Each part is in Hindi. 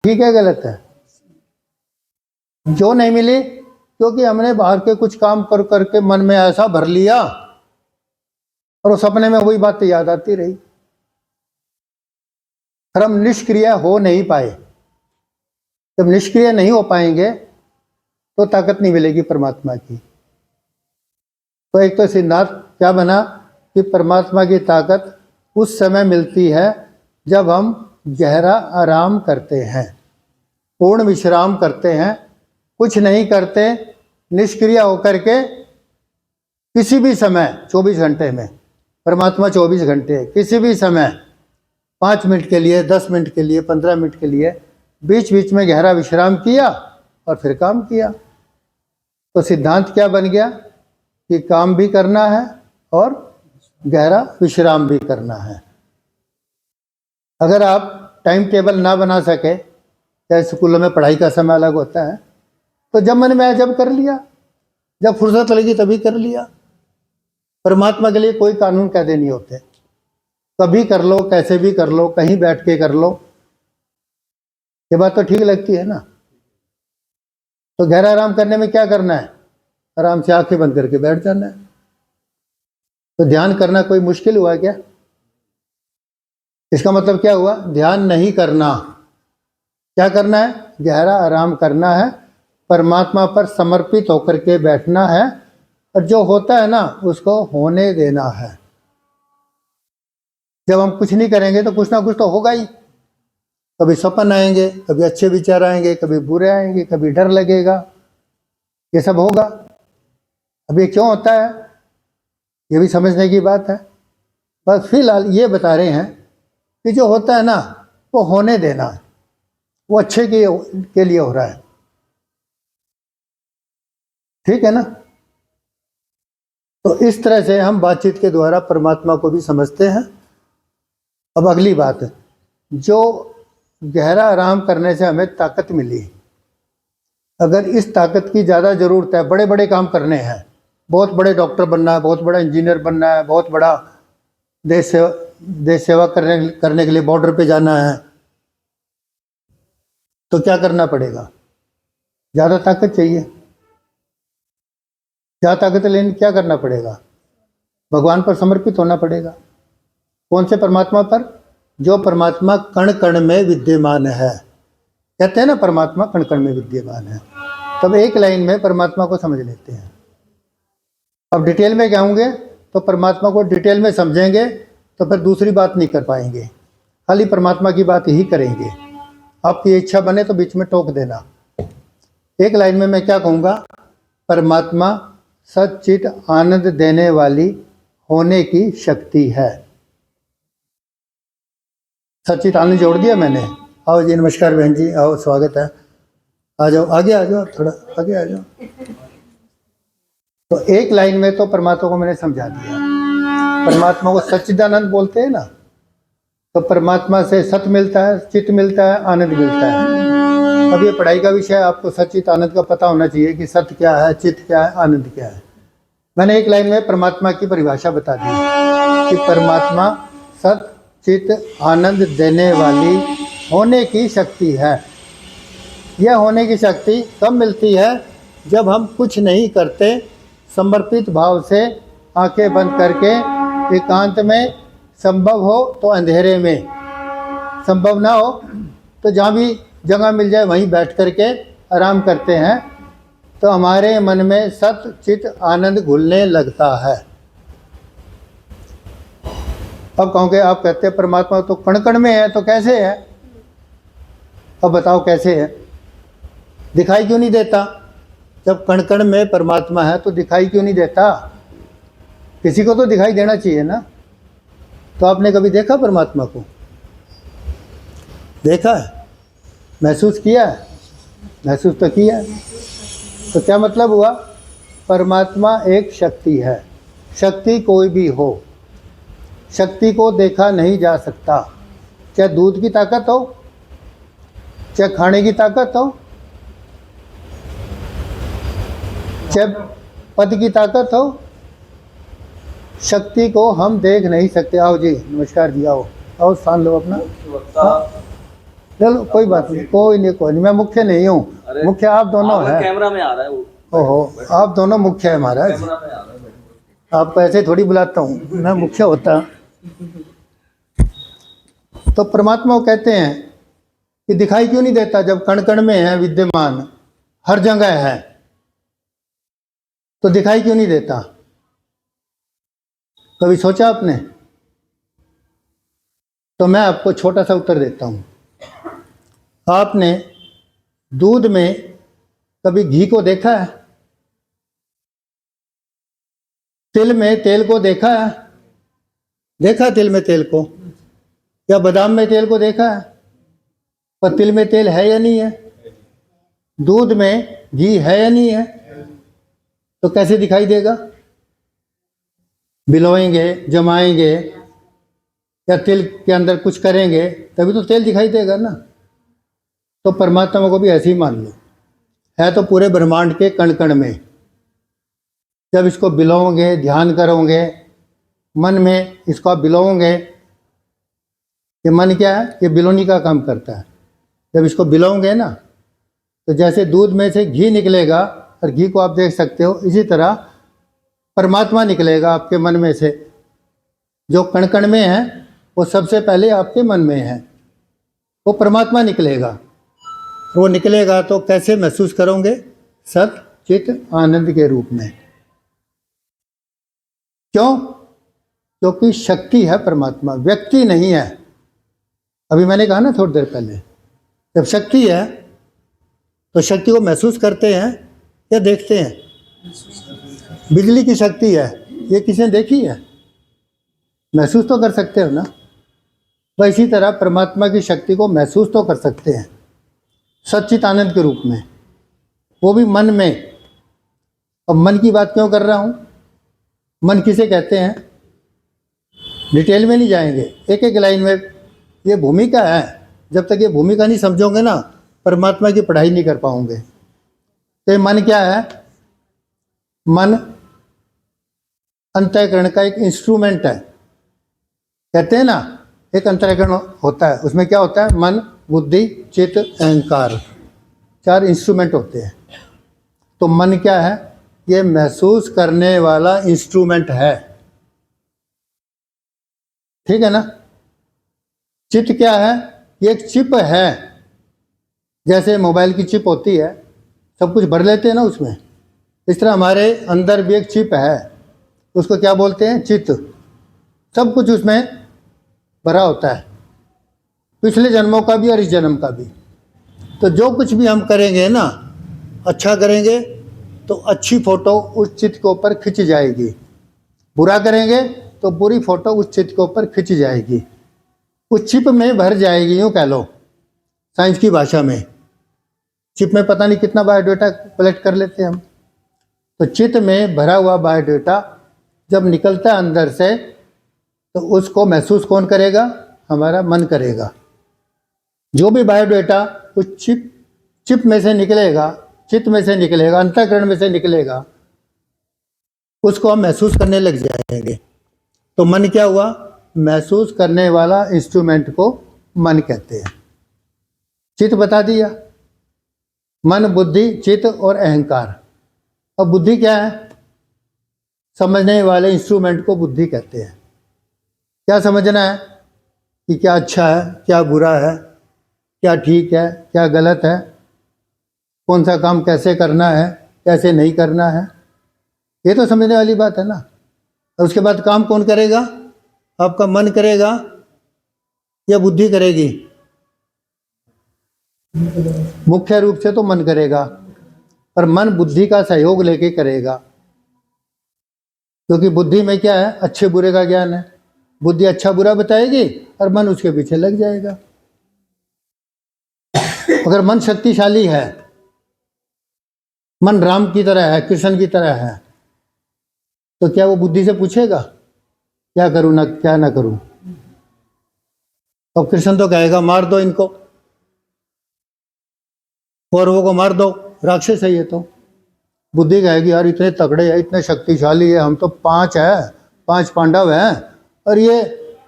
ठीक है गलत है? जो नहीं मिली क्योंकि हमने बाहर के कुछ काम कर करके मन में ऐसा भर लिया और उस सपने में वही बात याद आती रही, फिर हम निष्क्रिय हो नहीं पाए। जब निष्क्रिय नहीं हो पाएंगे तो ताकत नहीं मिलेगी परमात्मा की। तो एक तो सिद्धांत क्या बना कि परमात्मा की ताकत उस समय मिलती है जब हम गहरा आराम करते हैं, पूर्ण विश्राम करते हैं, कुछ नहीं करते, निष्क्रिय होकर के किसी भी समय 24 घंटे में, परमात्मा 24 घंटे, किसी भी समय 5 मिनट के लिए, 10 मिनट के लिए, 15 मिनट के लिए बीच बीच में गहरा विश्राम किया और फिर काम किया। तो सिद्धांत क्या बन गया कि काम भी करना है और गहरा विश्राम भी करना है। अगर आप टाइम टेबल ना बना सके, चाहे स्कूलों में पढ़ाई का समय अलग होता है, तो जब मन में आया जब कर लिया, जब फुर्सत लगी तभी कर लिया। परमात्मा के लिए कोई कानून कायदे नहीं होते, कभी कर लो, कैसे भी कर लो, कहीं बैठ के कर लो, ये बात तो ठीक लगती है ना। तो गहरा आराम करने में क्या करना है? आराम से आंखें बंद करके बैठ जाना है। तो ध्यान करना कोई मुश्किल हुआ क्या? इसका मतलब क्या हुआ? ध्यान नहीं करना। क्या करना है? गहरा आराम करना है, परमात्मा पर समर्पित होकर के बैठना है, और जो होता है ना उसको होने देना है। जब हम कुछ नहीं करेंगे तो कुछ ना कुछ तो होगा ही। कभी सपन आएंगे, कभी अच्छे विचार आएंगे, कभी बुरे आएंगे, कभी डर लगेगा, ये सब होगा। अब ये क्यों होता है, ये भी समझने की बात है। बस फिलहाल ये बता रहे हैं कि जो होता है ना वो होने देना है, वो अच्छे के लिए हो रहा है। ठीक है ना? तो इस तरह से हम बातचीत के द्वारा परमात्मा को भी समझते हैं। अब अगली बात है, जो गहरा आराम करने से हमें ताकत मिली, अगर इस ताकत की ज़्यादा ज़रूरत है, बड़े बड़े काम करने हैं, बहुत बड़े डॉक्टर बनना है, बहुत बड़ा इंजीनियर बनना है, बहुत बड़ा देश सेवा करने के लिए बॉर्डर पे जाना है, तो क्या करना पड़ेगा? ज़्यादा ताकत चाहिए। ज़्यादा ताकत लेने क्या करना पड़ेगा? भगवान पर समर्पित होना पड़ेगा। कौन से परमात्मा पर? जो परमात्मा कण कण में विद्यमान है। कहते हैं ना परमात्मा कण कण में विद्यमान है। तब एक लाइन में परमात्मा को समझ लेते हैं। अब डिटेल में जाऊंगे तो परमात्मा को डिटेल में समझेंगे तो फिर दूसरी बात नहीं कर पाएंगे, खाली परमात्मा की बात ही करेंगे। आपकी इच्छा बने तो बीच में टोक देना। एक लाइन में मैं क्या कहूँगा? परमात्मा सच्चित आनंद देने वाली होने की शक्ति है। सच्चित आनंद जोड़ दिया मैंने। आओ जी, नमस्कार बहन जी, आओ, स्वागत है। आ जाओ, आगे आ जाओ, थोड़ा आगे आ जाओ। तो एक लाइन में तो परमात्मा को मैंने समझा दिया। परमात्मा को सच्चिदानंद बोलते हैं ना, तो परमात्मा से सत मिलता है, चित्त मिलता है, आनंद मिलता है। अब ये पढ़ाई का विषय है, आपको सच्चित आनंद का पता होना चाहिए कि सत्य क्या है, चित्त क्या है, आनंद क्या है। मैंने एक लाइन में परमात्मा की परिभाषा बता दी कि परमात्मा सत चित्त आनंद देने वाली होने की शक्ति है। यह होने की शक्ति कब मिलती है? जब हम कुछ नहीं करते, समर्पित भाव से आंखें बंद करके एकांत में, संभव हो तो अंधेरे में, संभव ना हो तो जहाँ भी जगह मिल जाए वहीं बैठ करके आराम करते हैं, तो हमारे मन में सत चित आनंद घुलने लगता है। अब कहोगे, आप कहते हैं परमात्मा तो कण कण में है, तो कैसे है? अब बताओ कैसे है? दिखाई क्यों नहीं देता? जब कण कण में परमात्मा है तो दिखाई क्यों नहीं देता? किसी को तो दिखाई देना चाहिए ना। तो आपने कभी देखा परमात्मा को? देखा है? महसूस किया है? महसूस तो किया है। तो क्या मतलब हुआ? परमात्मा एक शक्ति है। शक्ति कोई भी हो, शक्ति को देखा नहीं जा सकता। चाहे दूध की ताकत हो, चाहे खाने की ताकत हो, चाहे पद की ताकत हो, शक्ति को हम देख नहीं सकते। आओ जी, नमस्कार जी, आओ आओ, स्थान लो अपना। चलो कोई बात नहीं, कोई नहीं, कोई नहीं, मैं मुख्य नहीं हूँ, अरे, मुख्य आप दोनों आपका हैं। कैमरा में आ रहा है वो, ओहो, आप दोनों मुख्य है महाराज, कैमरा में आ रहा है। आपको ऐसे थोड़ी बुलाता हूँ, मैं मुख्य होता। तो परमात्मा को कहते हैं कि दिखाई क्यों नहीं देता, जब कण कण में है विद्यमान, हर जगह है, तो दिखाई क्यों नहीं देता? कभी सोचा आपने? तो मैं आपको छोटा सा उत्तर देता हूं। आपने दूध में कभी घी को देखा है? तिल में तेल को देखा है? देखा तिल में तेल को? या बादाम में तेल को देखा है? पर तिल में तेल है या नहीं है? दूध में घी है या नहीं है? तो कैसे दिखाई देगा? भिगोएंगे, जमाएंगे, या तिल के अंदर कुछ करेंगे, तभी तो तेल दिखाई देगा ना। तो परमात्मा को भी ऐसे ही मान लो, है तो पूरे ब्रह्मांड के कण कण में। जब इसको बिलोंगे, ध्यान करोगे, मन में इसको आप बिलोंगे, ये मन क्या है? ये बिलोनी का काम करता है। जब इसको बिलोंगे ना, तो जैसे दूध में से घी निकलेगा, और घी को आप देख सकते हो, इसी तरह परमात्मा निकलेगा आपके मन में से। जो कण कण में है वो सबसे पहले आपके मन में है, वो परमात्मा निकलेगा। वो निकलेगा तो कैसे महसूस करोगे? सत चित आनंद के रूप में। क्यों? क्योंकि शक्ति है परमात्मा, व्यक्ति नहीं है। अभी मैंने कहा ना थोड़ी देर पहले, जब शक्ति है तो शक्ति को महसूस करते हैं या देखते हैं? बिजली की शक्ति है, ये किसी ने देखी है? महसूस तो कर सकते हो ना। वह इसी तरह परमात्मा की शक्ति को महसूस तो कर सकते हैं सच्चित आनंद के रूप में, वो भी मन में। अब मन की बात क्यों कर रहा हूँ? मन किसे कहते हैं, डिटेल में नहीं जाएंगे, एक एक लाइन में। ये भूमिका है, जब तक ये भूमिका नहीं समझोगे ना, परमात्मा की पढ़ाई नहीं कर पाओगे। तो ये मन क्या है? मन अंतःकरण का एक इंस्ट्रूमेंट है। कहते हैं ना, एक अंतःकरण होता है, उसमें क्या होता है? मन, बुद्धि, चित्त, अहंकार, 4 इंस्ट्रूमेंट होते हैं। तो मन क्या है? ये महसूस करने वाला इंस्ट्रूमेंट है, ठीक है ना। चित्त क्या है? ये एक चिप है, जैसे मोबाइल की चिप होती है, सब कुछ भर लेते हैं ना उसमें, इस तरह हमारे अंदर भी एक चिप है, उसको क्या बोलते हैं? चित्त। सब कुछ उसमें भरा होता है, पिछले जन्मों का भी और इस जन्म का भी। तो जो कुछ भी हम करेंगे ना, अच्छा करेंगे तो अच्छी फोटो उस चित्त के ऊपर खिंच जाएगी, बुरा करेंगे तो बुरी फोटो उस चित्त के ऊपर खिंच जाएगी, उस चिप में भर जाएगी, यूँ कह लो साइंस की भाषा में। चिप में पता नहीं कितना बायोडाटा कलेक्ट कर लेते हैं हम। तो चित्त में भरा हुआ बायोडाटा जब निकलता है अंदर से, तो उसको महसूस कौन करेगा? हमारा मन करेगा। जो भी बायोडाटा उस चिप में से निकलेगा, चित्त में से निकलेगा, अंतःकरण में से निकलेगा, उसको हम महसूस करने लग जाएंगे। तो मन क्या हुआ? महसूस करने वाला इंस्ट्रूमेंट को मन कहते हैं। चित्त बता दिया, मन, बुद्धि, चित्त और अहंकार। अब बुद्धि क्या है? समझने वाले इंस्ट्रूमेंट को बुद्धि कहते हैं। क्या समझना है कि क्या अच्छा है, क्या बुरा है, क्या ठीक है, क्या गलत है, कौन सा काम कैसे करना है, कैसे नहीं करना है, ये तो समझने वाली बात है ना। और उसके बाद काम कौन करेगा? आपका मन करेगा या बुद्धि करेगी? मुख्य रूप से तो मन करेगा, पर मन बुद्धि का सहयोग लेके करेगा, क्योंकि बुद्धि में क्या है? अच्छे बुरे का ज्ञान है। बुद्धि अच्छा बुरा बताएगी और मन उसके पीछे लग जाएगा। अगर मन शक्तिशाली है, मन राम की तरह है, कृष्ण की तरह है, तो क्या वो बुद्धि से पूछेगा क्या करूं ना क्या ना करूं? अब कृष्ण तो कहेगा मार दो इनको, कौरवों को मार दो, राक्षस है ये तो। बुद्धि कहेगी यार इतने तगड़े हैं, इतने शक्तिशाली है, हम तो 5 है, 5 पांडव हैं और ये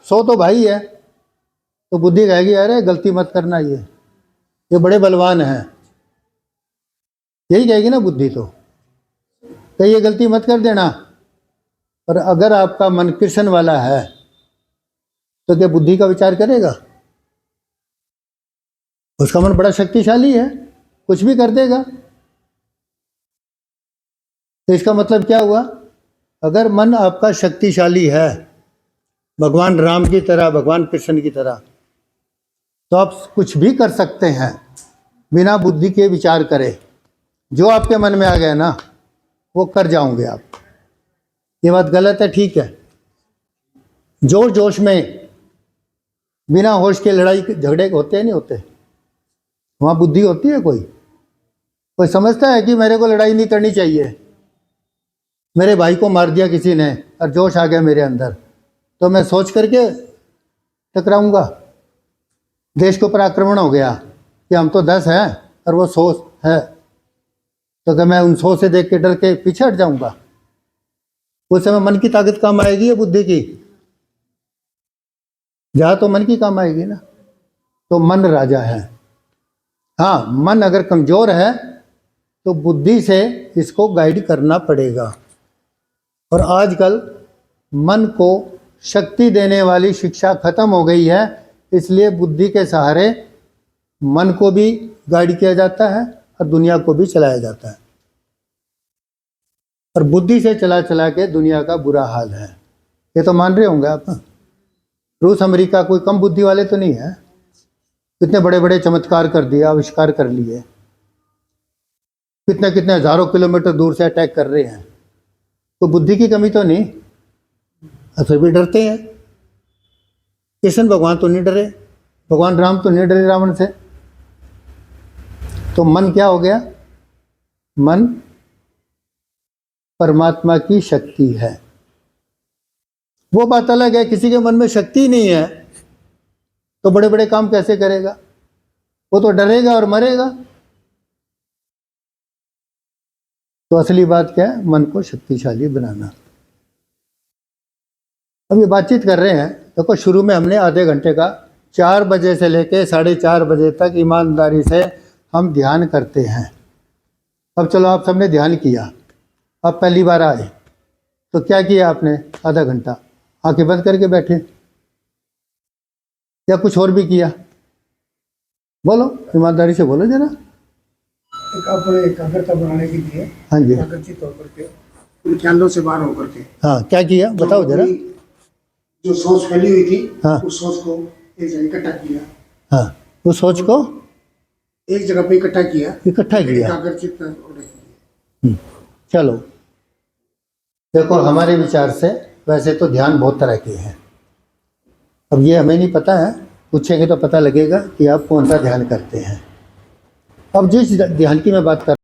100 तो भाई है। तो बुद्धि कहेगी अरे गलती मत करना, ये ये बड़े बलवान हैं, यही कहेगी ना बुद्धि। तो कहीं ये गलती मत कर देना। और अगर आपका मन कृष्ण वाला है तो क्या बुद्धि का विचार करेगा? उसका मन बड़ा शक्तिशाली है, कुछ भी कर देगा। तो इसका मतलब क्या हुआ? अगर मन आपका शक्तिशाली है, भगवान राम की तरह, भगवान कृष्ण की तरह, तो आप कुछ भी कर सकते हैं बिना बुद्धि के विचार करे। जो आपके मन में आ गया ना, वो कर जाओगे आप। ये बात गलत है, ठीक है। जोर जोश में बिना होश के लड़ाई झगड़े होते नहीं होते, वहाँ बुद्धि होती है। कोई समझता है कि मेरे को लड़ाई नहीं करनी चाहिए, मेरे भाई को मार दिया किसी ने और जोश आ गया मेरे अंदर, तो मैं सोच करके टकराऊंगा। देश के ऊपर आक्रमण हो गया कि हम तो 10 हैं और वो 100 है, तो क्या मैं उन 100 से देख के डर के पीछे हट जाऊंगा? उस समय मन की ताकत काम आएगी या बुद्धि की? जहाँ तो मन की काम आएगी ना। तो मन राजा है। हाँ, मन अगर कमजोर है तो बुद्धि से इसको गाइड करना पड़ेगा। और आजकल मन को शक्ति देने वाली शिक्षा खत्म हो गई है, इसलिए बुद्धि के सहारे मन को भी गाइड किया जाता है और दुनिया को भी चलाया जाता है। और बुद्धि से चला चला के दुनिया का बुरा हाल है। ये तो मान रहे होंगे आप। रूस अमेरिका कोई कम बुद्धि वाले तो नहीं है, कितने बड़े बड़े चमत्कार कर दिए, आविष्कार कर लिए, कितने कितने हजारों किलोमीटर दूर से अटैक कर रहे हैं। तो बुद्धि की कमी तो नहीं, फिर भी डरते हैं। कृष्ण भगवान तो नहीं डरे, भगवान राम तो नहीं डरे रावण से। तो मन क्या हो गया? मन परमात्मा की शक्ति है। वो बात अलग है, किसी के मन में शक्ति नहीं है तो बड़े बड़े काम कैसे करेगा? वो तो डरेगा और मरेगा। तो असली बात क्या है? मन को शक्तिशाली बनाना। अब ये बातचीत कर रहे हैं, देखो शुरू में हमने आधे घंटे का 4 बजे से लेके 4:30 बजे तक ईमानदारी से हम ध्यान करते हैं। अब चलो आप सबने ध्यान किया, अब पहली बार आए तो क्या किया आपने? आधा घंटा आंखें बंद करके बैठे या कुछ और भी किया? बोलो, ईमानदारी से बोलो जरा। एक अपने एकाग्रता बनाने के लिए, हाँ जी, एकाग्रचित होकर के, उन ख्यालों से बाहर होकर के, हाँ क्या किया बताओ जरा। जो सोच फैली हुई थी, हाँ, उस सोच को एक जगह इकट्ठा किया। हाँ, उस सोच को एक जगह पे इकट्ठा किया, एकाग्रचित होने के लिए। चलो देखो, हमारे विचार से वैसे तो ध्यान बहुत तरह के हैं। अब ये हमें नहीं पता है, पूछेंगे तो पता लगेगा कि आप कौन सा ध्यान करते हैं। अब जिस ध्यान की मैं बात कर